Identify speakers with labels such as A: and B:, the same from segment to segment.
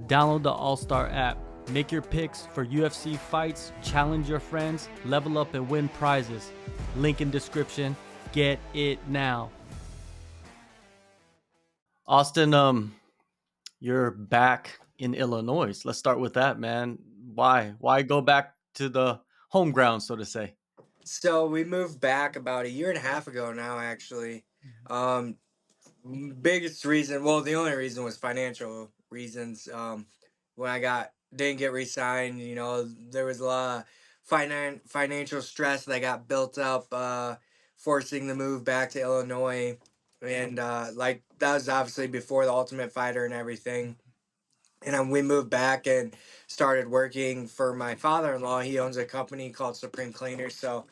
A: Download the AllStar app. Make your picks for UFC fights, challenge your friends, level up and win prizes. Link in description. Get it now. Austin, you're back in Illinois. Let's start with that, man. Why? Why go back to the home ground, so to say?
B: So we moved back about a year and a half ago now, actually. Um, Biggest reason, well, the only reason was financial reasons. When I didn't get re-signed, there was a lot of financial stress that got built up, forcing the move back to Illinois, and like that was obviously before the Ultimate Fighter and everything. And we moved back and started working for my father-in-law. He owns a company called Supreme Cleaners, so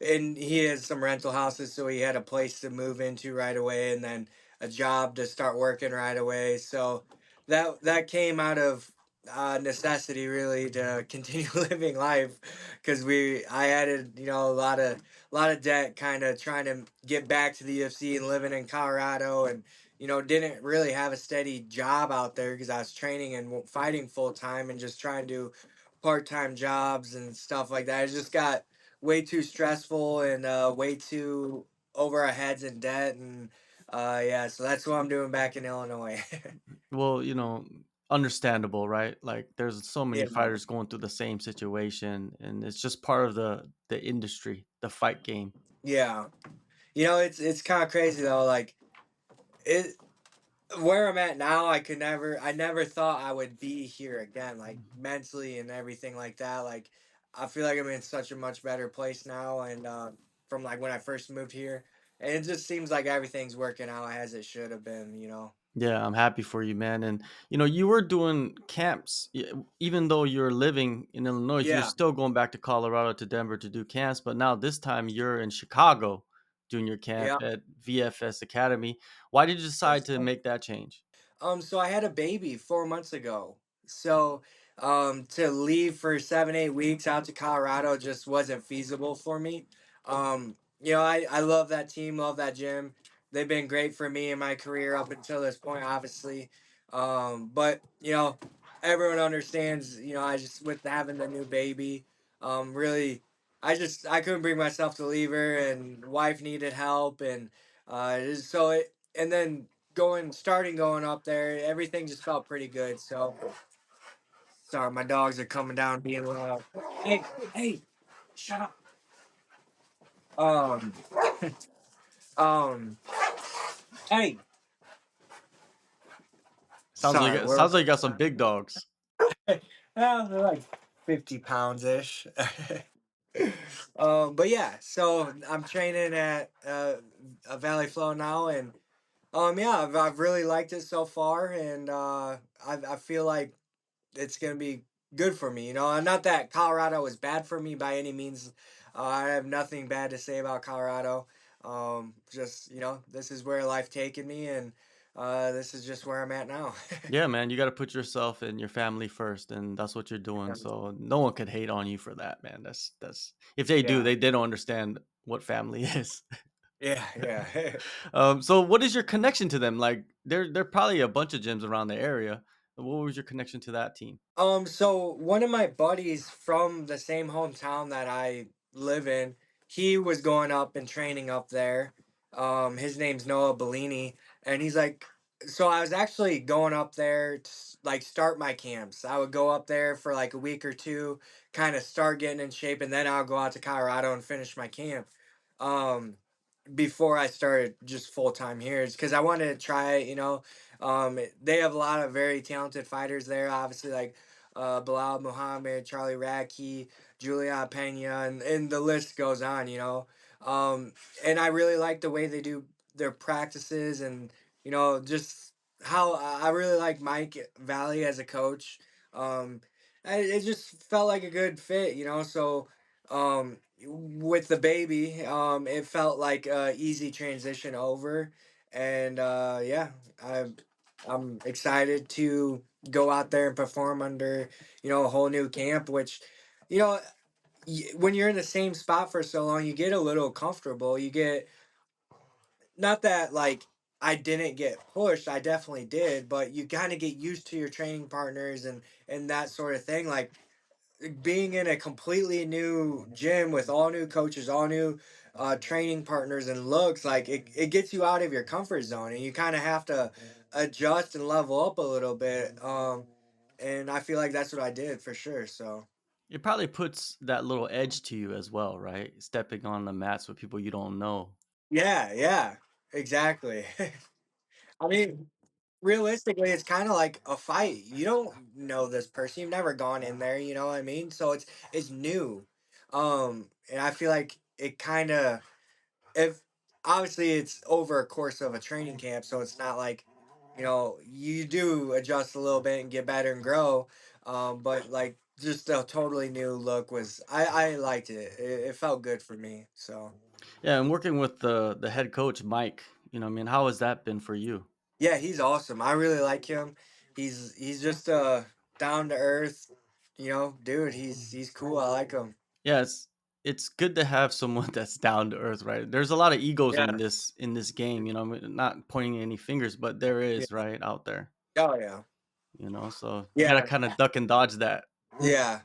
B: and he has some rental houses, so he had a place to move into right away, and then a job to start working right away. So that came out of necessity, really, to continue living life, because I added a lot of debt, kind of trying to get back to the UFC and living in Colorado, and didn't really have a steady job out there because I was training and fighting full time and just trying to do part-time jobs and stuff like that. It just got way too stressful and way too over our heads in debt, and yeah, so that's what I'm doing back in Illinois.
A: Well, understandable, right? Like there's so many
B: Yeah,
A: fighters going through the same situation and it's just part of the industry, the fight game.
B: yeah. It's kind of crazy though. Like it, where I'm at now, I never thought I would be here again, like mentally and everything like that. Like I feel like I'm in such a much better place now, and from like when I first moved here, and it just seems like everything's working out as it should have been.
A: Yeah, I'm happy for you, man. And you were doing camps even though you're living in Illinois, you're
B: Yeah,
A: still going back to Colorado to Denver to do camps, but now this time you're in Chicago doing your camp
B: yeah.
A: at VFS Academy. Why did you decide
B: Yes.
A: to make that change?
B: So I had a baby 4 months ago. So to leave for 7, 8 weeks out to Colorado just wasn't feasible for me. I love that team, love that gym. They've been great for me in my career up until this point, obviously. But everyone understands, I just with having the new baby, really I couldn't bring myself to leave her, and wife needed help, and so it and then starting going up there, everything just felt pretty good. So sorry, my dogs are coming down being loud. Hey, hey, shut up. Um, um, hey, sorry,
A: Sounds like you got some big dogs.
B: they're like 50 pounds ish. But yeah, so I'm training at a Valley Flow now, and yeah, I've really liked it so far, and I feel like it's gonna be good for me. And not that Colorado is bad for me by any means. I have nothing bad to say about Colorado. Just this is where life taken me, and this is just where I'm at now.
A: Yeah, man, you got to put yourself and your family first, and that's what you're doing. So no one could hate on you for that, man. That's if they do,
B: Yeah,
A: they don't understand what family is.
B: yeah, yeah.
A: So what is your connection to them? Like, there probably a bunch of gyms around the area. What was your connection to that team?
B: So one of my buddies from the same hometown that I live in, he was going up and training up there. His name's Noah Bellini, and he's like, so I was actually going up there to like start my camps. I would go up there for like a week or two, kind of start getting in shape, and then I'll go out to Colorado and finish my camp. Um, Before I started just full time here, is because I wanted to try it. They have a lot of very talented fighters there. Obviously, like Bilal Muhammad, Charlie Radke, Julia Pena, and the list goes on. Um, and I really like the way they do their practices, and just how I really like Mike Valley as a coach. Um, it just felt like a good fit. So with the baby, it felt like a easy transition over, and yeah, I'm excited to go out there and perform under a whole new camp, which you know when you're in the same spot for so long, you get a little comfortable. You get not that like. I didn't get pushed. I definitely did, but you kind of get used to your training partners and that sort of thing. Like being in a completely new gym with all new coaches, all new training partners and looks, like it gets you out of your comfort zone and you kind of have to adjust and level up a little bit. And I feel like that's what I did for sure. So
A: It probably puts that little edge to you as well, right? Stepping on the mats with people you don't know.
B: yeah, yeah, exactly. I mean, realistically, it's kind of like a fight. You don't know this person. You've never gone in there, you know what I mean? So it's new. And I feel like it kind of if obviously it's over a course of a training camp, so it's not like, you do adjust a little bit and get better and grow. But like just a totally new look was I liked it. It felt good for me. So
A: Yeah, and working with the head coach, Mike, I mean, how has that been for you?
B: yeah, he's awesome. I really like him. He's just down to earth, dude. He's cool. I like him.
A: Yeah, it's good to have someone that's down to earth, right? There's a lot of egos
B: Yeah.
A: in this game, I mean, not pointing any fingers, but there
B: Yeah.
A: is, right, out there,
B: Oh yeah.
A: so you gotta
B: Yeah.
A: kind of duck and dodge that.
B: Yeah.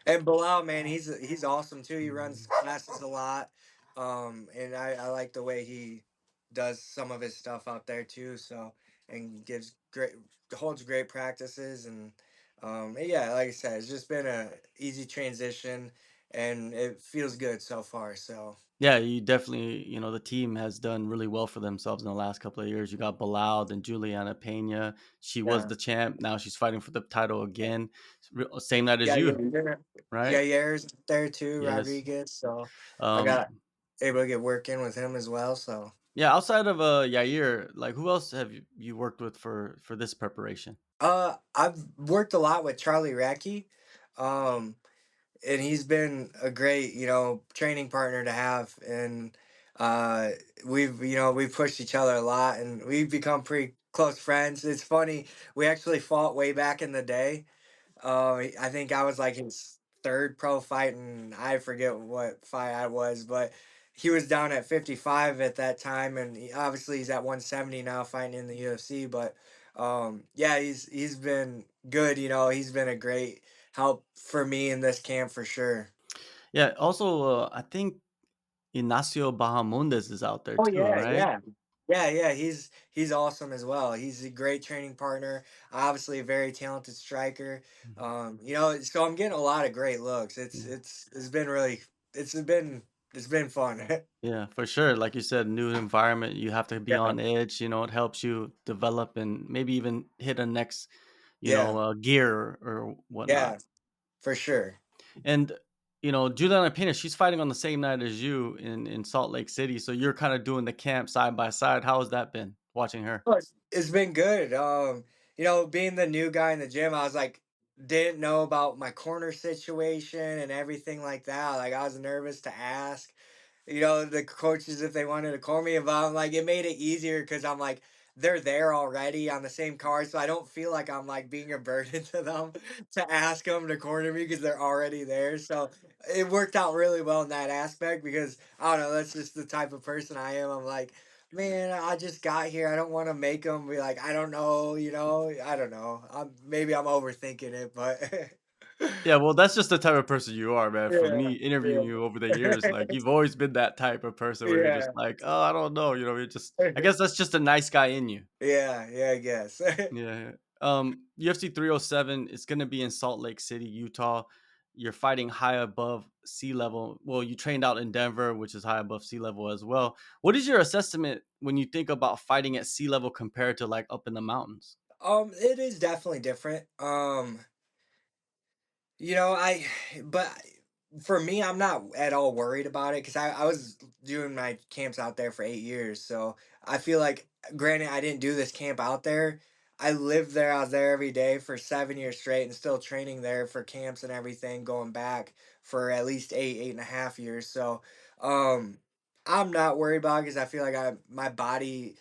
B: And Bilal, man, he's awesome too. He runs classes a lot. And I like the way he does some of his stuff out there too. So and gives great holds great practices and yeah, like I said, it's just been a easy transition and it feels good so far. So
A: Yeah, you definitely, the team has done really well for themselves in the last couple of years. You got Bilal and Juliana Pena. She was
B: yeah.
A: the champ. Now she's fighting for the title again. Same night as
B: Yeah,
A: you,
B: yeah. Yeah,
A: right?
B: Yair's there too,
A: Yes.
B: Rodriguez. So I
A: Um,
B: got able to get work in with him as well. So
A: yeah, outside of Yair, like who else have you worked with for this preparation?
B: I've worked a lot with Charlie Racky. Um and he's been a great, training partner to have. And uh, we've pushed each other a lot, and we've become pretty close friends. It's funny, we actually fought way back in the day. I think I was like his third pro fight, and I forget what fight I was, but he was down at 55 at that time, and obviously he's at 170 now, fighting in the UFC. But yeah, he's been good. He's been a great help for me in this camp for sure.
A: Yeah. Also, I think Ignacio Bahamondes is out there
B: Oh
A: too,
B: yeah,
A: right?
B: yeah. Yeah, yeah, he's awesome as well. He's a great training partner, obviously a very talented striker.
A: Mhm.
B: So I'm getting a lot of great looks.
A: Yeah.
B: It's been really it's been it's been fun.
A: Yeah, for sure. Like you said, new environment, you have to be
B: Yeah.
A: on edge. It helps you develop and maybe even hit a next,
B: Yeah.
A: gear or whatnot.
B: Yeah, for sure.
A: And Juliana Pena, she's fighting on the same night as you in Salt Lake City. So you're kind of doing the camp side by side. How has that been watching her?
B: Oh, it's been good. Being the new guy in the gym, I was like, didn't know about my corner situation and everything like that. Like I was nervous to ask, the coaches if they wanted to call me, but I'm like, it made it easier because I'm like, they're there already on the same card, so I don't feel like I'm like being a burden to them to ask them to corner me because they're already there. So it worked out really well in that aspect because I don't know, that's just the type of person I am. I'm like, man, I just got here. I don't want to make them be like, I don't know, I don't know. Maybe I'm overthinking it, but
A: Yeah, well, that's just the type of person you are, man. From
B: yeah,
A: me interviewing
B: yeah,
A: you over the years, like you've always been that type of person where you're just
B: yeah.
A: like, oh, I don't know, you're just. I guess that's just a nice guy in you.
B: Yeah, yeah, I guess.
A: Yeah. UFC 307 is going to be in Salt Lake City, Utah. You're fighting high above sea level. Well, you trained out in Denver, which is high above sea level as well. What is your assessment when you think about fighting at sea level compared to like up in the mountains?
B: It is definitely different. I but for me, I'm not at all worried about it because I was doing my camps out there for 8 years. So I feel like, granted, I didn't do this camp out there. I lived there. I was there every day for 7 years straight and still training there for camps and everything, going back for at least 8.5 years. So, I'm not worried about it because I feel like my body,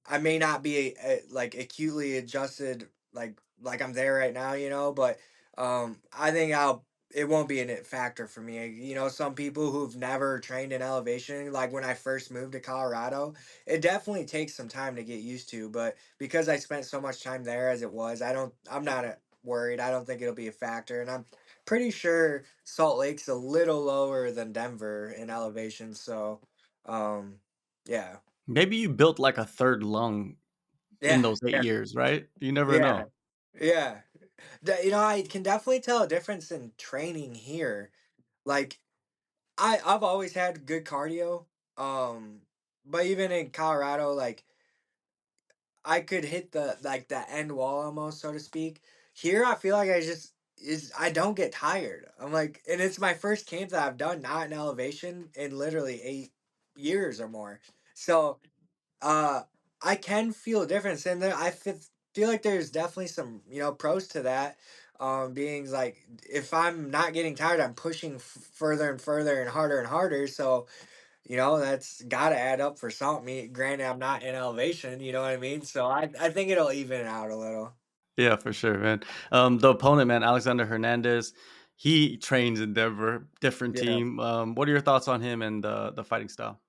B: I may not be like acutely adjusted like I'm there right now, but I think I'll it won't be a factor for me. Some people who've never trained in elevation, like when I first moved to Colorado, it definitely takes some time to get used to. But because I spent so much time there as it was, I'm not worried. I don't think it'll be a factor. And I'm pretty sure Salt Lake's a little lower than Denver in elevation. So, um, yeah.
A: Maybe you built like a third lung in
B: Yeah.
A: those 8
B: Yeah.
A: years, right? You never
B: Yeah.
A: know.
B: Yeah. I can definitely tell a difference in training here. Like, I've always had good cardio. Um, but even in Colorado, like I could hit the end wall almost, so to speak. Here I feel like I don't get tired. I'm like, and it's my first camp that I've done not in elevation in literally 8 years or more. So uh I can feel a difference in there. Feel like there's definitely some, pros to that. Being like if I'm not getting tired, I'm pushing further and further and harder. So that's got to add up for salt meat. Granted, I'm not in elevation, you know what I mean? So I think it'll even it out a little.
A: Yeah, for sure, man. The opponent, man, Alexander Hernandez, he trains in Denver, different
B: Yeah.
A: team. What are your thoughts on him and the fighting style?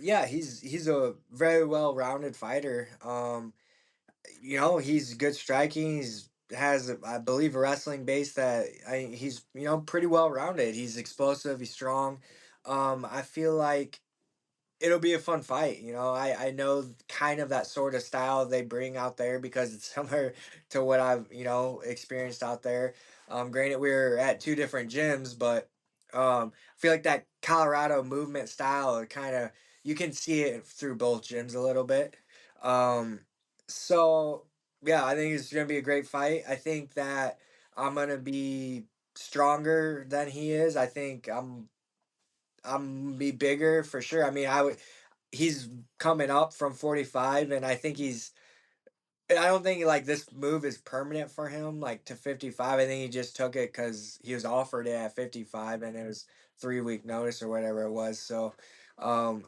B: Yeah, he's a very well-rounded fighter. He's good striking. He's has I believe a wrestling base he's pretty well-rounded. He's explosive. He's strong. I feel like it'll be a fun fight. I know kind of that sort of style they bring out there because it's similar to what I've, experienced out there. Granted, we were at two different gyms, but I feel like that Colorado movement style kind of you can see it through both gyms a little bit. Um, so yeah, I think it's gonna be a great fight. I think that I'm gonna be stronger than he is. I think I'm be bigger for sure. I mean, I would he's coming up from 45 and I don't think like this move is permanent for him like to 55. I think he just took it cuz he was offered it at 55 and it was 3-week notice or whatever it was. So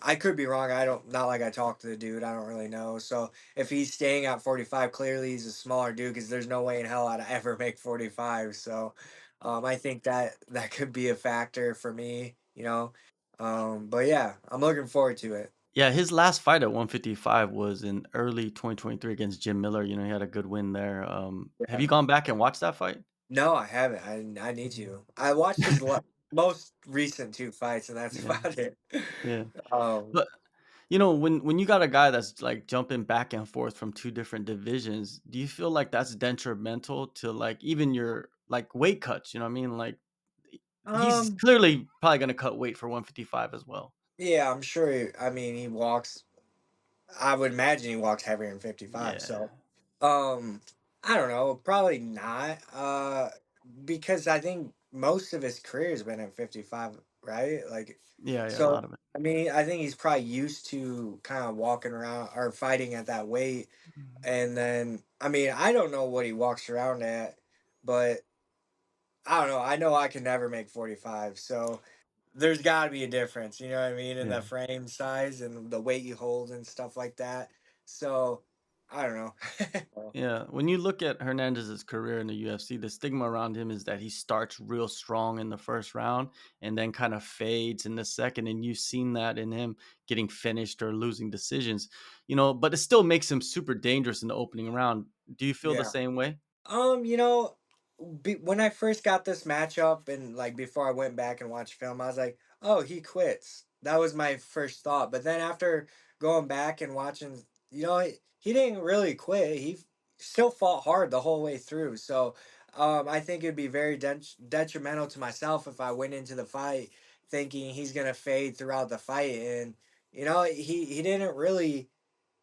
B: I could be wrong. I don't not like I talked to the dude. I don't really know. So if he's staying at 45, clearly he's a smaller dude cuz there's no way in hell I'd ever make 45. So I think that could be a factor for me. But yeah, I'm looking forward to it.
A: Yeah, his last fight at 155 was in early 2023 against Jim Miller. You know, he had a good win there. Have
B: Yeah.
A: you gone back and watched that fight?
B: No, I haven't. I need to. I watched his most recent two fights, and that's
A: Yeah,
B: about it.
A: yeah.
B: Um,
A: But when you got a guy that's like jumping back and forth from two different divisions, do you feel like that's detrimental to like even your like weight cuts? You know what I mean? Like he's
B: um,
A: clearly probably gonna cut weight for 155 as well.
B: yeah, I'm sure. I mean, he walks. I would imagine he walks heavier than 55.
A: Yeah.
B: So, um, I don't know. Probably not. Because I think most of his career has been at 55, right? Like,
A: Yeah, yeah, a
B: so
A: lot of it.
B: I mean, I think he's probably used to kind of walking around or fighting at that weight.
A: Mhm.
B: And then, I mean, I don't know what he walks around at, but I don't know. I know I can never make 45. So there's got to be a difference, you know what I mean, in the
A: Yeah.
B: frame size and the weight you hold and stuff like that. So I don't know.
A: Yeah, when you look at Hernandez's career in the UFC, the stigma around him is that he starts real strong in the first round and then kind of fades in the second. And you've seen that in him getting finished or losing decisions, but it still makes him super dangerous in the opening round. Do you feel the
B: Yeah.
A: same way?
B: Um, you know, when I first got this matchup and like before I went back and watched film, I was like, "Oh, he quits." That was my first thought. But then after going back and watching, he didn't really quit. Still fought hard the whole way through. So, I think it'd be very detrimental to myself if I went into the fight thinking he's gonna fade throughout the fight, and he didn't really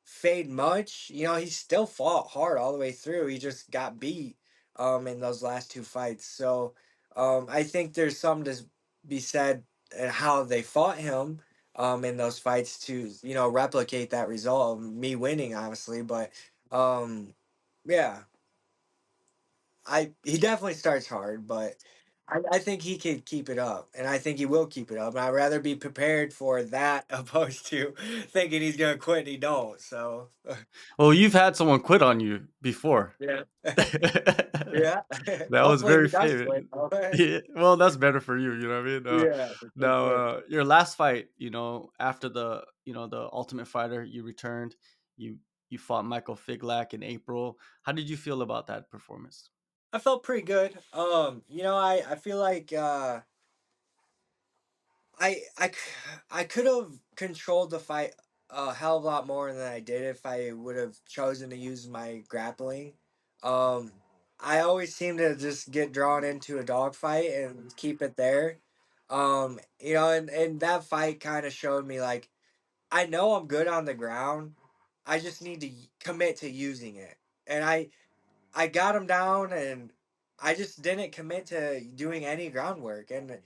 B: fade much. He still fought hard all the way through. He just got beat in those last two fights. So I think there's something to be said and how they fought him in those fights to replicate that result of me winning, obviously. But um, yeah, I he definitely starts hard, but I think he could keep it up, and I think he will keep it up. And I'd rather be prepared for that opposed to thinking he's gonna quit and he don't. So
A: Well, you've had someone quit on you before.
B: yeah,
A: That
B: yeah.
A: was
B: Hopefully he
A: very
B: does
A: famous.
B: quit. Though.
A: Yeah, well, that's better for you, you know what I mean?
B: Yeah, for
A: Now,
B: sure.
A: your last fight, after the Ultimate Fighter, you returned, you you fought Michael Figlak in April. How did you feel about that performance?
B: I felt pretty good. I feel like I could have controlled the fight a hell of a lot more than I did if I would have chosen to use my grappling. Um, I always seem to just get drawn into a dogfight and keep it there. And that fight kind of showed me like I know I'm good on the ground. I just need to commit to using it. And I got him down and I just didn't commit to doing any groundwork and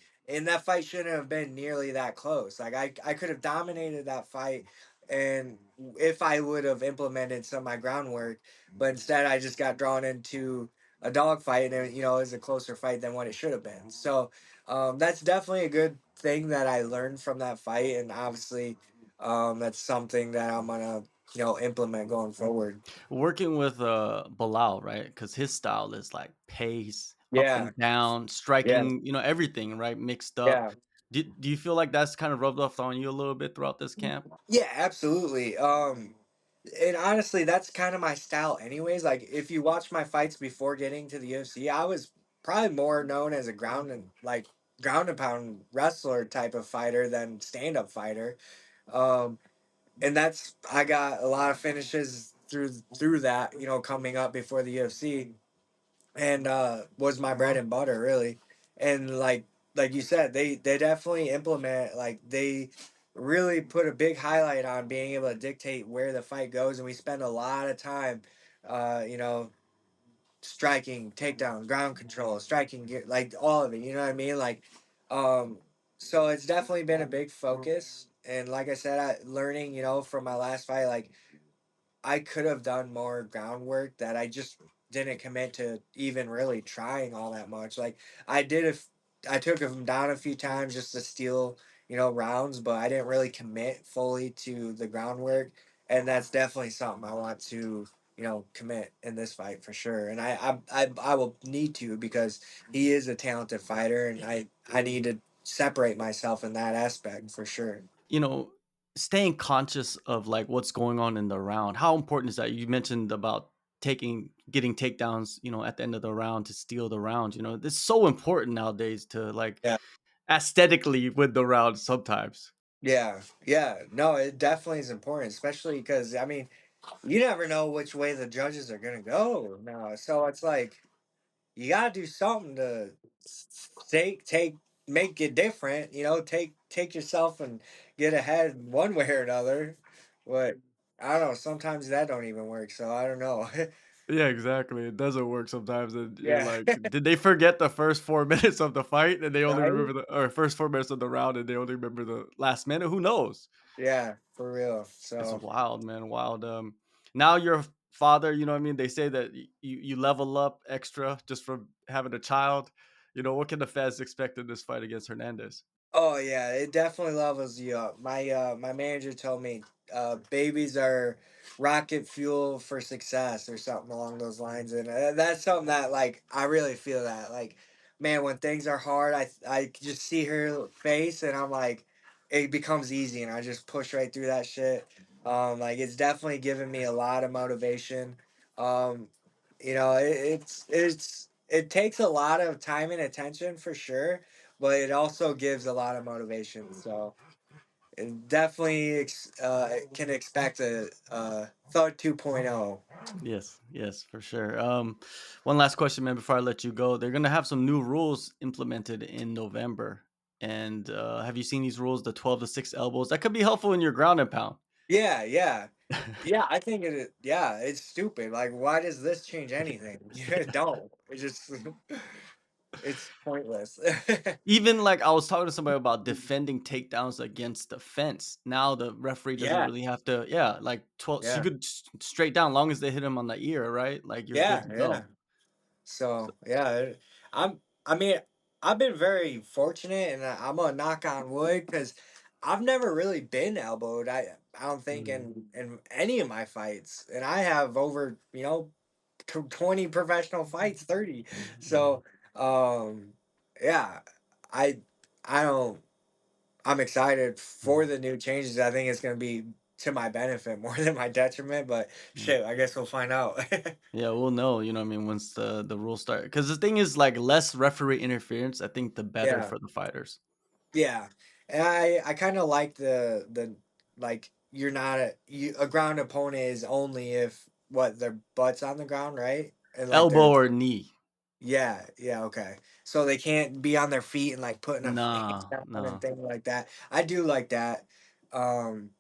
B: that fight shouldn't have been nearly that close. Like I could have dominated that fight and if I would have implemented some of my groundwork, but instead I just got drawn into a dog fight and it was a closer fight than what it should have been. So that's definitely a good thing that I learned from that fight and obviously that's something that I'm gonna implement going forward.
A: Working with Bilal, right? Because his style is like pace, up
B: Yeah.
A: and down,
B: Yeah.
A: striking, everything, right? Mixed up.
B: Yeah.
A: Do you feel like that's kind of rubbed off on you a little bit throughout this camp?
B: Yeah, absolutely. And honestly, that's kind of my style, anyways. Like, if you watch my fights before getting to the UFC, I was probably more known as a ground and pound wrestler type of fighter than stand up fighter. Um, and that's I got a lot of finishes through that, coming up before the UFC and was my bread and butter really and like you said they definitely implement like they really put a big highlight on being able to dictate where the fight goes and we spend a lot of time uh you know striking takedown ground control striking like all of it, you know what I mean, like um so it's definitely been a big focus and like I said learning from my last fight like I could have done more groundwork that I just didn't commit to even really trying all that much. Like I did if I took him down a few times just to steal, rounds, but I didn't really commit fully to the groundwork. And that's definitely something I want to, commit in this fight for sure. And I will need to because he is a talented fighter and I need to separate myself in that aspect for sure.
A: you know, Staying conscious of like what's going on in the round. How important is that? You mentioned about getting takedowns, at the end of the round to steal the round. It's so important nowadays to like
B: Yeah.
A: aesthetically win the round sometimes.
B: Yeah, yeah. No, it definitely is important, especially because I mean, you never know which way the judges are gonna go now. So it's like you gotta do something to take make it different. Take yourself and get ahead one way or another. But I don't know. Sometimes that don't even work. So I don't know.
A: Yeah, exactly. It doesn't work sometimes, and you're
B: Yeah.
A: like, did they forget the first 4 minutes of the fight, and they only
B: Right.
A: remember or first 4 minutes of the round, and they only remember the last minute? Who knows?
B: Yeah, for real.
A: It's
B: So.
A: wild, man, wild. Now you're a father, you know what I mean? They say that you level up extra just from having a child. What can the fans expect in this fight against Hernandez?
B: Oh yeah, it definitely levels you up. My manager told me babies are rocket fuel for success or something along those lines and that's something that like I really feel that like man when things are hard I just see her face and I'm like it becomes easy and I just push right through that shit. Like it's definitely given me a lot of motivation. Um it takes a lot of time and attention for sure but it also gives a lot of motivation. So it definitely can expect a Thud 2.0.
A: Yes, yes, for sure. One last question, man, before I let you go. They're gonna have some new rules implemented in November. And have you seen these rules, the 12 to 6 elbows? That could be helpful in your ground and pound.
B: Yeah, yeah. Yeah, I think yeah, it's stupid. Like, why does this change anything? You don't. It's just, it's pointless.
A: Even like I was talking to somebody about defending takedowns against the fence. Now the referee doesn't
B: Yeah,
A: really have to, yeah, like 12. So you
B: yeah,
A: could straight down, long as they hit him on the ear, right? Like you're good
B: yeah,
A: to
B: yeah.
A: go. So,
B: So, yeah, I'm, I mean, I've been very fortunate, and I'm gonna knock on wood because I've never really been elbowed. I don't think
A: Mm,
B: in any of my fights, and I have over 20 professional fights, 30.
A: yeah,
B: So yeah, I I don't. I'm excited for
A: mm,
B: the new changes. I think it's gonna be to my benefit more than my detriment. But
A: yeah.
B: shit, I guess we'll find out.
A: Yeah, we'll know, you know what I mean, once the rules start. Because the thing is, like, less referee interference, I think the better
B: Yeah.
A: for the fighters.
B: Yeah, and I kind of like the like you're not a ground opponent is only if what their butt's on the ground, right? And like
A: Elbow
B: they're
A: or knee.
B: yeah, okay. So they can't be on their feet and like putting a hands
A: Nah,
B: down and
A: no.
B: things like that. I do like that. Um,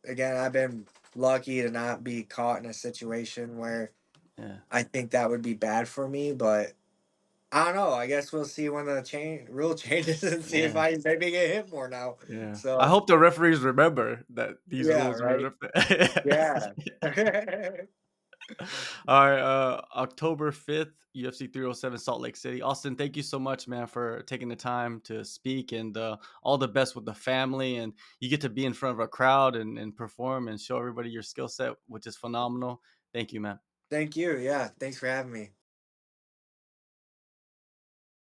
B: Again, I've been lucky to not be caught in a situation where
A: Yeah,
B: I think that would be bad for me, but I don't know. I guess we'll see when the rule changes and see if
A: yeah,
B: I maybe get hit more now.
A: yeah. I
B: So
A: hope the referees remember that these
B: yeah,
A: rules were
B: right.
A: if
B: Yeah.
A: All right, October 5th, UFC 307, Salt Lake City. Austin, thank you so much, man, for taking the time to speak, and all the best with the family. And you get to be in front of a crowd and perform and show everybody your skill set, which is phenomenal. Thank you, man.
B: Thank you. Yeah. Thanks for having me.